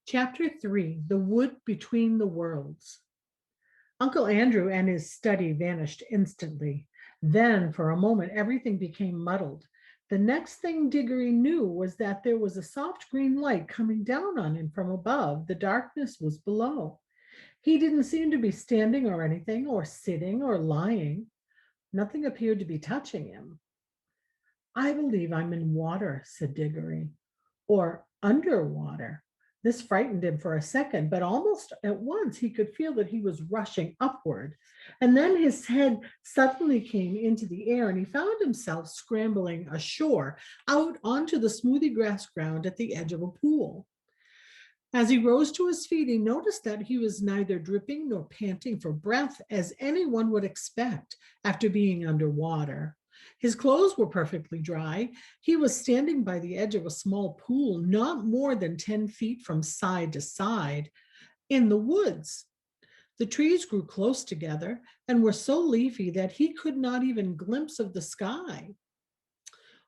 Chapter 3, The Wood Between the Worlds. Uncle Andrew and his study vanished instantly. Then, for a moment, everything became muddled. The next thing Diggory knew was that there was a soft green light coming down on him from above. The darkness was below. He didn't seem to be standing or anything, or sitting or lying. Nothing appeared to be touching him. I believe I'm in water, said Diggory, or underwater. This frightened him for a second, but almost at once he could feel that he was rushing upward. And then his head suddenly came into the air and he found himself scrambling ashore out onto the smoothie grass ground at the edge of a pool. As he rose to his feet, he noticed that he was neither dripping nor panting for breath, as anyone would expect after being underwater. His clothes were perfectly dry. He was standing by the edge of a small pool, not more than 10 feet from side to side, in the woods. The trees grew close together and were so leafy that he could not even glimpse of the sky.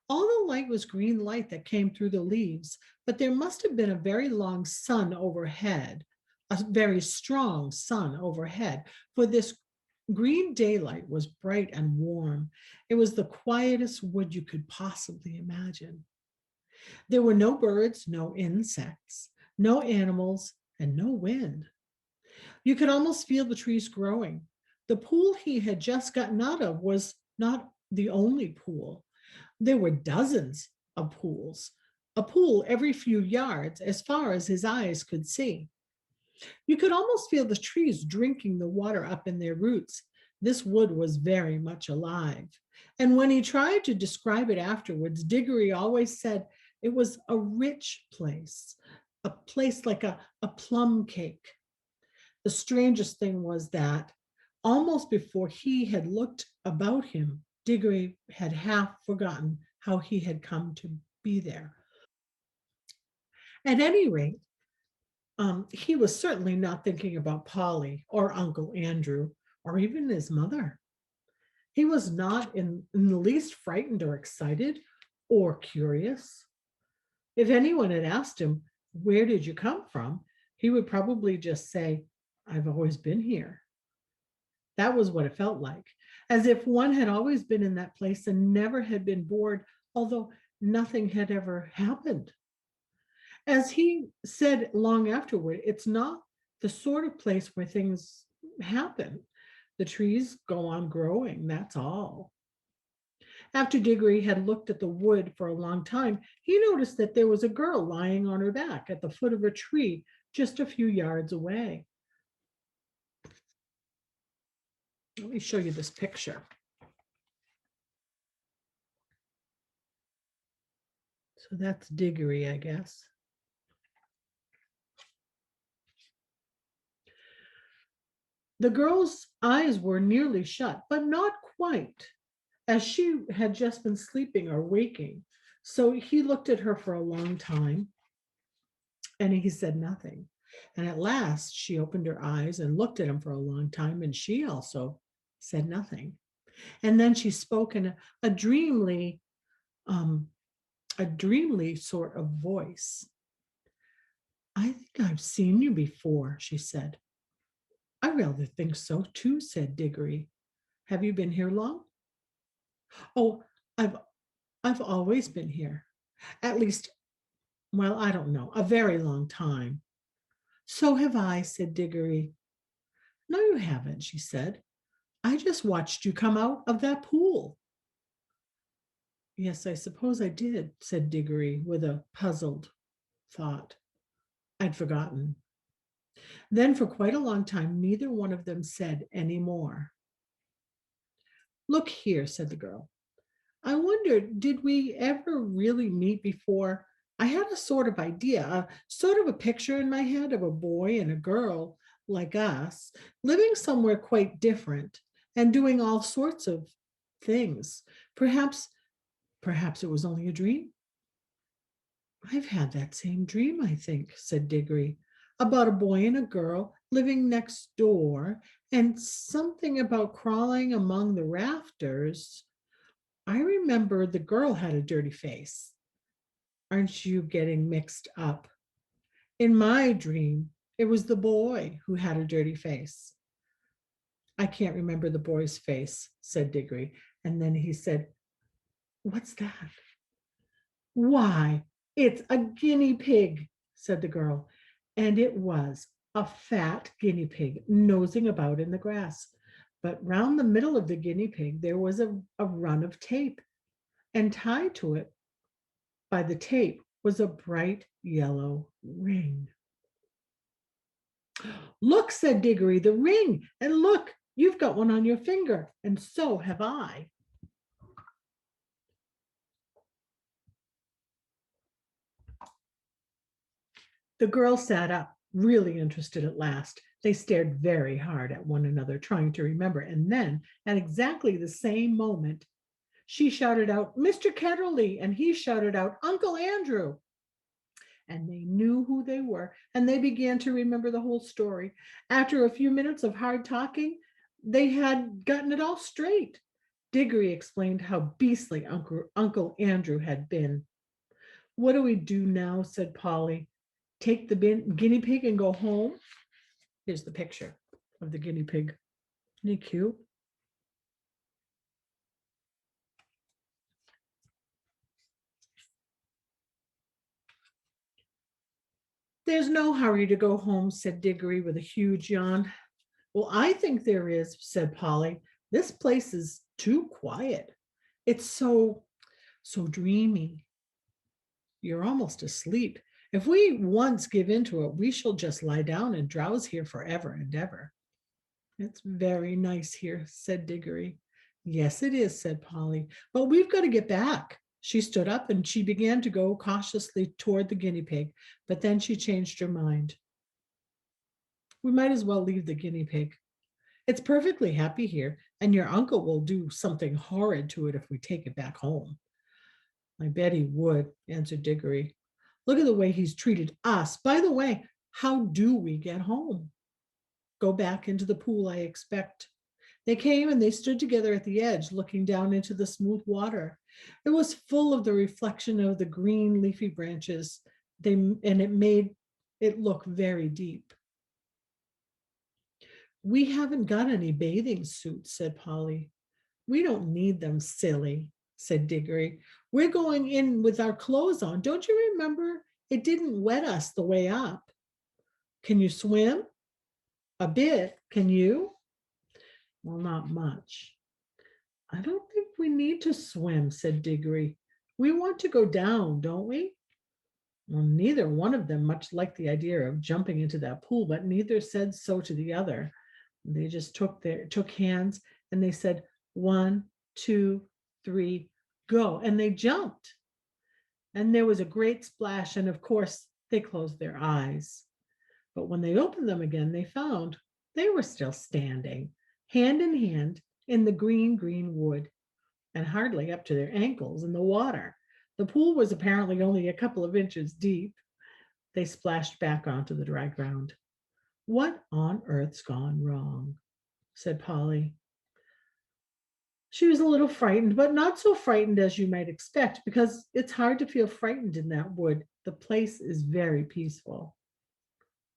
All the light was green light that came through the leaves, but there must have been a very long sun overhead, a very strong sun overhead, for this green daylight was bright and warm. It was the quietest wood you could possibly imagine. There were no birds, no insects, no animals, and no wind. You could almost feel the trees growing. The pool he had just gotten out of was not the only pool. There were dozens of pools, a pool every few yards as far as his eyes could see. You could almost feel the trees drinking the water up in their roots. This wood was very much alive. And when he tried to describe it afterwards, Diggory always said it was a rich place, a place like a plum cake. The strangest thing was that almost before he had looked about him, Diggory had half forgotten how he had come to be there. At any rate, he was certainly not thinking about Polly or Uncle Andrew or even his mother. He was not in the least frightened or excited or curious. If anyone had asked him, "Where did you come from?" he would probably just say, "I've always been here." That was what it felt like, as if one had always been in that place and never had been bored, although nothing had ever happened. As he said long afterward, it's not the sort of place where things happen. The trees go on growing, that's all. After Diggory had looked at the wood for a long time, he noticed that there was a girl lying on her back at the foot of a tree just a few yards away. Let me show you this picture. So that's Diggory, I guess. The girl's eyes were nearly shut, but not quite, as she had just been sleeping or waking. So he looked at her for a long time and he said nothing. And at last she opened her eyes and looked at him for a long time, and she also said nothing. And then she spoke in a dreamly, um, a dreamly sort of voice. "I think I've seen you before," she said. "I rather think so too," said Diggory. "Have you been here long?" "Oh, I've I've always been here. At least, well, I don't know, a very long time." "So have I," said Diggory. "No, you haven't," she said. "I just watched you come out of that pool." "Yes, I suppose I did," said Diggory with a puzzled thought. I'd forgotten. Then for quite a long time, neither one of them said any more. "Look here," said the girl. "I wondered, did we ever really meet before? I had a sort of idea, a sort of a picture in my head of a boy and a girl like us, living somewhere quite different and doing all sorts of things. Perhaps it was only a dream." "I've had that same dream, I think," said Diggory, "about a boy and a girl living next door, and something about crawling among the rafters. I remember the girl had a dirty face. Aren't you getting mixed up?" In my dream, it was the boy who had a dirty face. I can't remember the boy's face, said Diggory. And then he said, what's that? Why, it's a guinea pig, said the girl. And it was a fat guinea pig nosing about in the grass. But round the middle of the guinea pig, there was a run of tape, and tied to it by the tape was a bright yellow ring. Look, said Diggory, the ring, and look, you've got one on your finger, and so have I. The girls sat up, really interested at last. They stared very hard at one another, trying to remember. And then, at exactly the same moment, she shouted out, Mr. Ketterly, and he shouted out, Uncle Andrew. And they knew who they were, and they began to remember the whole story. After a few minutes of hard talking, they had gotten it all straight. Diggory explained how beastly Uncle Andrew had been. What do we do now? Said Polly. Take the guinea pig and go home? Here's the picture of the guinea pig. Isn't he cute? There's no hurry to go home, said Diggory with a huge yawn. Well, I think there is, said Polly. This place is too quiet. It's so dreamy. You're almost asleep. If we once give into it, we shall just lie down and drowse here forever and ever. It's very nice here, said Diggory. Yes, it is, said Polly. But we've got to get back. She stood up and she began to go cautiously toward the guinea pig, but then she changed her mind. We might as well leave the guinea pig. It's perfectly happy here, and your uncle will do something horrid to it if we take it back home. I bet he would, answered Diggory. Look at the way he's treated us. By the way, how do we get home? Go back into the pool, I expect. They came and they stood together at the edge, looking down into the smooth water. It was full of the reflection of the green leafy branches, and it made it look very deep. We haven't got any bathing suits, said Polly. We don't need them, silly, said Diggory. We're going in with our clothes on. Don't you remember? It didn't wet us the way up. Can you swim? A bit. Can you? Well, not much. I don't think we need to swim, said Diggory. We want to go down, don't we? Well, neither one of them much liked the idea of jumping into that pool, but neither said so to the other. They just took hands and they said, 1, 2, 3, go. And they jumped. And there was a great splash. And of course, they closed their eyes. But when they opened them again, they found they were still standing, hand in hand, in the green wood, and hardly up to their ankles in the water. The pool was apparently only a couple of inches deep. They splashed back onto the dry ground. What on earth's gone wrong? Said Polly. She was a little frightened, but not so frightened as you might expect, because it's hard to feel frightened in that wood. The place is very peaceful.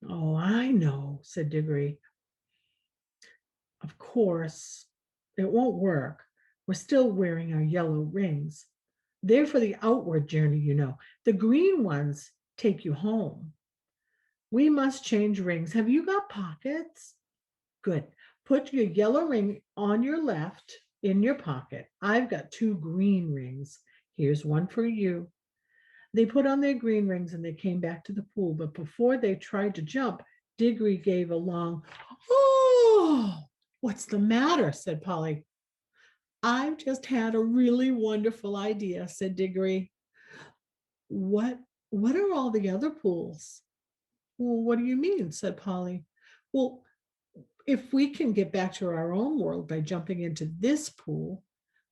Oh, I know, said Diggory. Of course, it won't work. We're still wearing our yellow rings. They're for the outward journey, you know. The green ones take you home. We must change rings. Have you got pockets? Good. Put your yellow ring on your left in your pocket. I've got 2 green rings. Here's one for you. They put on their green rings and they came back to the pool. But before they tried to jump, Diggory gave a long, oh, what's the matter? Said Polly. I've just had a really wonderful idea, said Diggory. What what are all the other pools? Well, what do you mean? Said Polly. Well, if we can get back to our own world by jumping into this pool,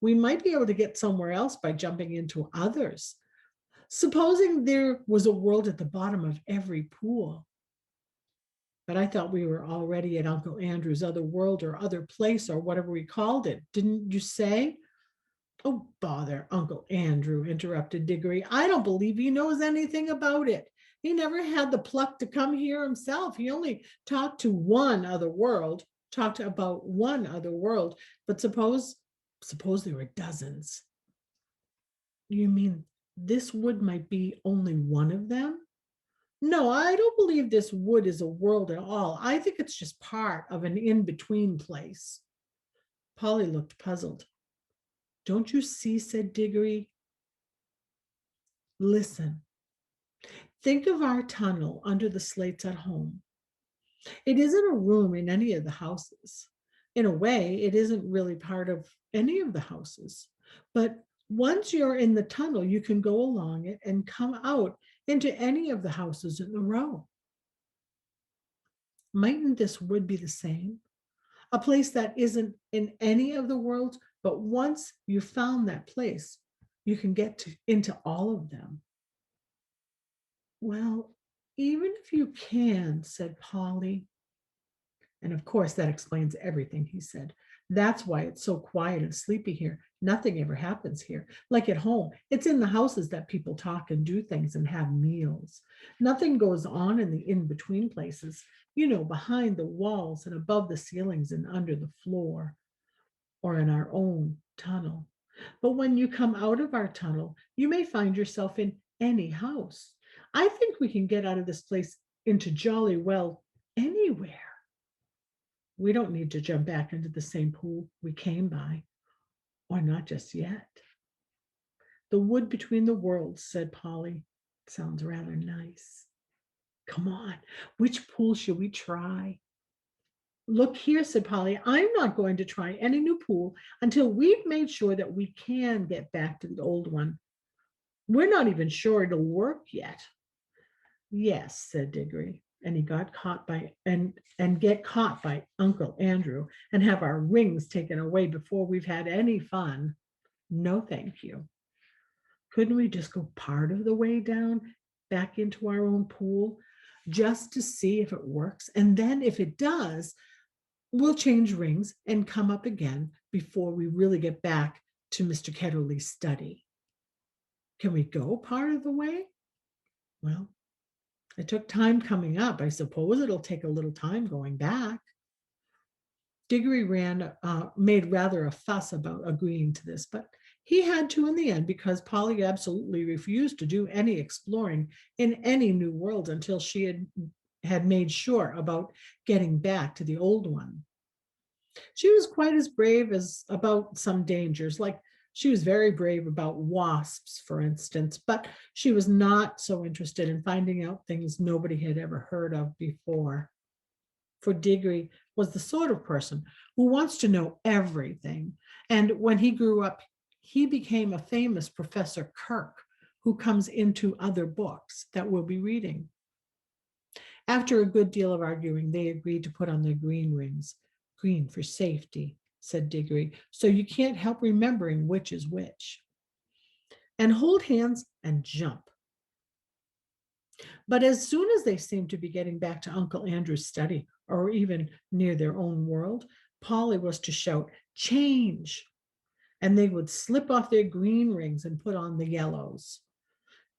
we might be able to get somewhere else by jumping into others. Supposing there was a world at the bottom of every pool. But I thought we were already at Uncle Andrew's other world or other place or whatever we called it. Didn't you say? Oh, bother, Uncle Andrew, interrupted Diggory. I don't believe he knows anything about it. He never had the pluck to come here himself. He only talked to one other world, talked about one other world. But suppose there were dozens. You mean this wood might be only one of them? No, I don't believe this wood is a world at all. I think it's just part of an in-between place. Polly looked puzzled. Don't you see, said Diggory. Listen, think of our tunnel under the slates at home. It isn't a room in any of the houses. In a way, it isn't really part of any of the houses. But once you're in the tunnel, you can go along it and come out into any of the houses in the row. Mightn't this wood be the same? A place that isn't in any of the worlds, but once you found that place, you can into all of them. Well, even if you can, said Polly. And of course, that explains everything, he said. That's why it's so quiet and sleepy here. Nothing ever happens here. Like at home, it's in the houses that people talk and do things and have meals. Nothing goes on in the in between places, behind the walls and above the ceilings and under the floor or in our own tunnel. But when you come out of our tunnel, you may find yourself in any house. I think we can get out of this place into jolly well anywhere. We don't need to jump back into the same pool we came by, or not just yet. The wood between the worlds, said Polly. Sounds rather nice. Come on, which pool should we try? Look here, said Polly. I'm not going to try any new pool until we've made sure that we can get back to the old one. We're not even sure it'll work yet. Yes, said Diggory, and he got caught by and get caught by Uncle Andrew and have our rings taken away before we've had any fun. No, thank you. Couldn't we just go part of the way down back into our own pool just to see if it works? And then if it does, we'll change rings and come up again before we really get back to Mr. Ketterly's study. Can we go part of the way? Well, it took time coming up. I suppose it'll take a little time going back. Diggory made rather a fuss about agreeing to this, but he had to in the end because Polly absolutely refused to do any exploring in any new world until she had made sure about getting back to the old one. She was quite as brave as about some dangers, like she was very brave about wasps, for instance, but she was not so interested in finding out things nobody had ever heard of before. For Diggory was the sort of person who wants to know everything. And when he grew up, he became a famous Professor Kirk who comes into other books that we'll be reading. After a good deal of arguing, they agreed to put on their green rings. Green for safety, said Diggory, so you can't help remembering which is which. And hold hands and jump. But as soon as they seemed to be getting back to Uncle Andrew's study, or even near their own world, Polly was to shout, change, and they would slip off their green rings and put on the yellows.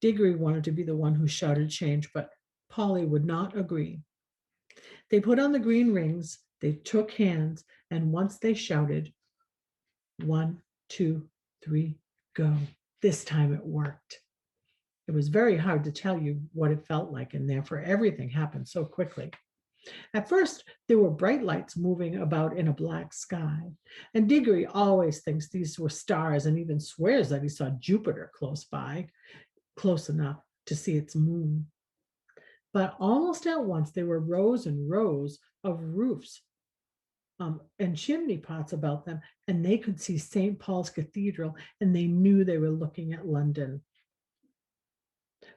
Diggory wanted to be the one who shouted change, but Polly would not agree. They put on the green rings, they took hands, and once they shouted, 1, 2, 3, go. This time it worked. It was very hard to tell you what it felt like in there, for everything happened so quickly. At first, there were bright lights moving about in a black sky, and Diggory always thinks these were stars and even swears that he saw Jupiter close by, close enough to see its moon. But almost at once, there were rows and rows of roofs and chimney pots about them, and they could see St. Paul's Cathedral, and they knew they were looking at London.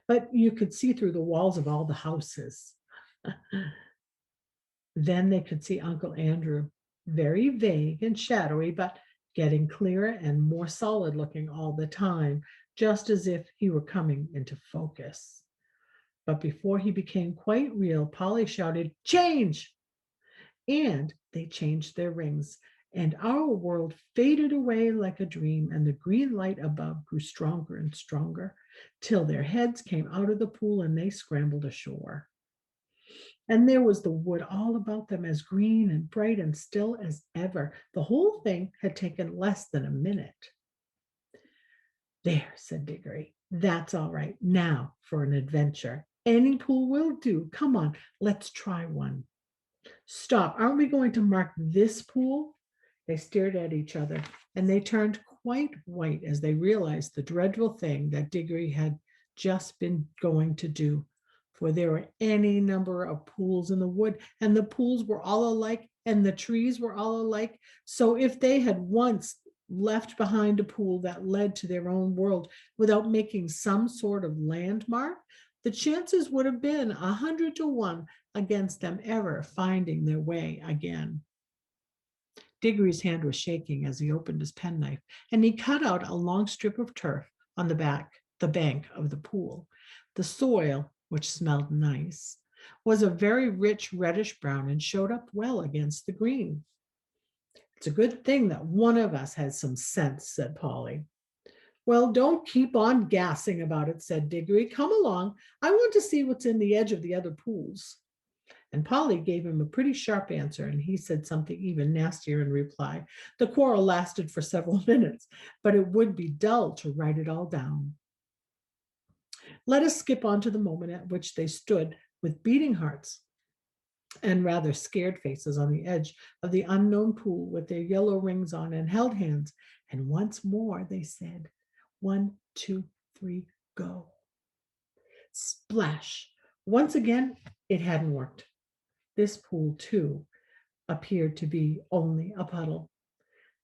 But you could see through the walls of all the houses. Then they could see Uncle Andrew, very vague and shadowy, but getting clearer and more solid looking all the time, just as if he were coming into focus. But before he became quite real, Polly shouted, change! And they changed their rings, And our world faded away like a dream, and the green light above grew stronger and stronger, till their heads came out of the pool and they scrambled ashore. And there was the wood all about them, as green and bright and still as ever. The whole thing had taken less than a minute. There, said Diggory. That's all right. Now for an adventure. Any pool will do. Come on, let's try one. Stop. Aren't we going to mark this pool? They stared at each other, and they turned quite white as they realized the dreadful thing that Diggory had just been going to do. For there were any number of pools in the wood, and the pools were all alike, and the trees were all alike. So if they had once left behind a pool that led to their own world without making some sort of landmark, the chances would have been 100 to 1 against them ever finding their way again. Diggory's hand was shaking as he opened his penknife, and he cut out a long strip of turf on the bank of the pool. The soil, which smelled nice, was a very rich reddish brown and showed up well against the green. It's a good thing that one of us has some sense, said Polly. Well, don't keep on gassing about it, said Diggory. Come along. I want to see what's in the edge of the other pools. And Polly gave him a pretty sharp answer, and he said something even nastier in reply. The quarrel lasted for several minutes, but it would be dull to write it all down. Let us skip on to the moment at which they stood with beating hearts and rather scared faces on the edge of the unknown pool with their yellow rings on, and held hands. And once more they said, 1, 2, 3, go. Splash. Once again, it hadn't worked. This pool, too, appeared to be only a puddle.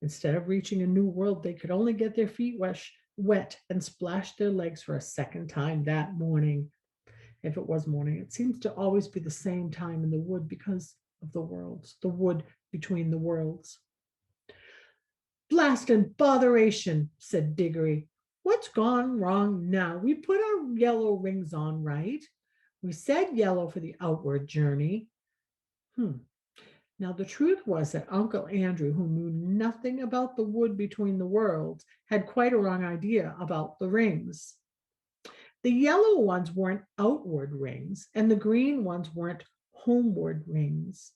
Instead of reaching a new world, they could only get their feet wet and splash their legs for a second time that morning. If it was morning, it seems to always be the same time in the wood because of the worlds, the wood between the worlds. Blast and botheration, said Diggory. What's gone wrong now? We put our yellow rings on, right? We said yellow for the outward journey. Now, the truth was that Uncle Andrew, who knew nothing about the wood between the worlds, had quite a wrong idea about the rings. The yellow ones weren't outward rings, and the green ones weren't homeward rings,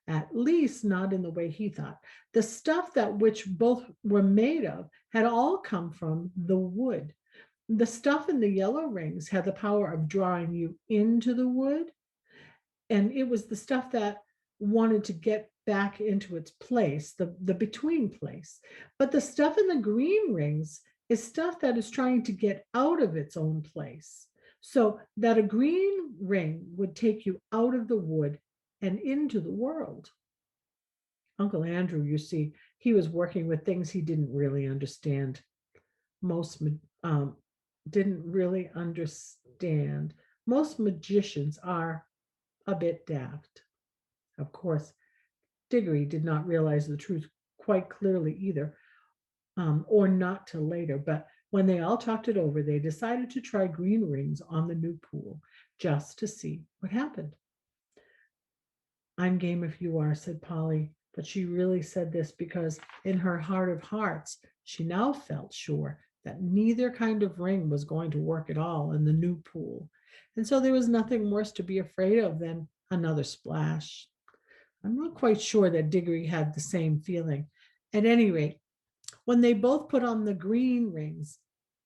at least not in the way he thought. The stuff that which both were made of had all come from the wood. The stuff in the yellow rings had the power of drawing you into the wood, and it was the stuff that wanted to get back into its place, the between place. But the stuff in the green rings is stuff that is trying to get out of its own place. So that a green ring would take you out of the wood and into the world. Uncle Andrew, you see, he was working with things he didn't really understand. Most didn't really understand. Most magicians are a bit daft. Of course, Diggory did not realize the truth quite clearly either, or not till later. But when they all talked it over, they decided to try green rings on the new pool just to see what happened. I'm game if you are, said Polly. But she really said this because in her heart of hearts, she now felt sure that neither kind of ring was going to work at all in the new pool. And so there was nothing worse to be afraid of than another splash. I'm not quite sure that Diggory had the same feeling. At any rate, when they both put on the green rings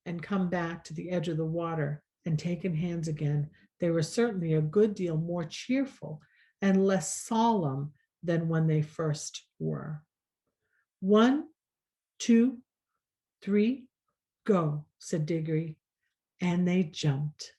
and come back to the edge of the water and taken hands again, they were certainly a good deal more cheerful and less solemn than when they first were. 1, 2, 3, go, said Diggory, and they jumped.